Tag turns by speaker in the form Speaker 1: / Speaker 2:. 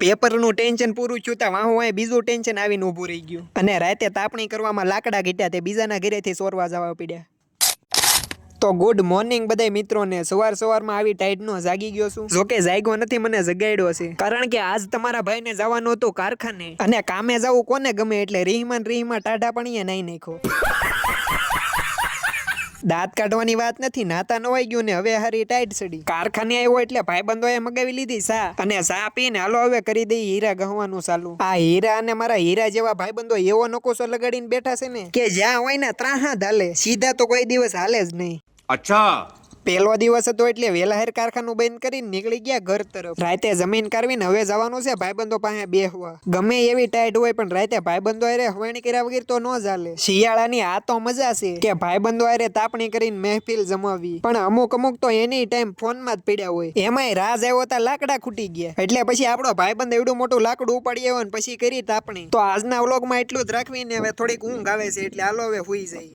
Speaker 1: પેપરનું tension પૂરું થયું તા વાહ હોય બીજું ટેન્શન આવીને ઊભું રહી ગયું અને રાતે તાપણી કરવામાં લાકડા ઘટ્યા તે બીજાના ઘરેથી સોરવા જવા પડ્યા. તો ગુડ મોર્નિંગ બધાય મિત્રોને. સવારમાં આવી ટાઈટનો જાગી ગયો છું. જોકે જાગ્યો નથી, મને જગાડ્યો છે. કારણ કે આજ તમારા ભાઈને જવાનું હતું કારખાને અને કામે જવું કોને ગમે એટલે રીહમાં ટાઢા પણીએ નાઈ નાખ્યો. દાંત કાઢવાની વાત નથી, નાતા નવાઈ ગયું ને હવે હારી ટાઈટ ચડી. કારખાને આવ્યો એટલે ભાઈબંધોએ મગાવી લીધી ચા અને ચા પીને હાલો હવે કરી દઈ હીરા ગહવાનું ચાલુ. આ હીરા અને મારા હીરા જેવા ભાઈબંધો એવો નકોસો લગાડીને બેઠા છે ને કે જ્યાં હોય ને ત્રાહા જ હાલે, સીધા તો કોઈ દિવસ હાલે જ નહીં.
Speaker 2: અચ્છા,
Speaker 1: પહેલો દિવસ હતો એટલે વેલાહેર કારખાનું બંધ કરીને નીકળી ગયા ઘર તરફ. રાતે જમીન કાઢવીને હવે જવાનું છે ભાઈબંધો પાસે બેહવા. ગમે એવી ટાઈટ હોય પણ રાતે ભાઈબંધો હારે હવાણી કર્યા વગર તો ન ચાલે. શિયાળાની આ તો મજા છે કે ભાઈબંધો હારે તાપણી કરીને મહેફિલ જમાવી, પણ અમુક તો એની ટાઈમ ફોનમાં જ પડ્યા હોય. એમાંય રાજ આવ્યો તા લાકડા ખૂટી ગયા એટલે પછી આપણો ભાઈબંધ એવડું મોટું લાકડું ઉપાડી આવ્યો ને પછી કરી તાપણી. તો આજના વ્લોગમાં એટલું જ રાખવીને હવે થોડીક ઊંઘ આવે છે એટલે હાલો હવે હુઈ જાય.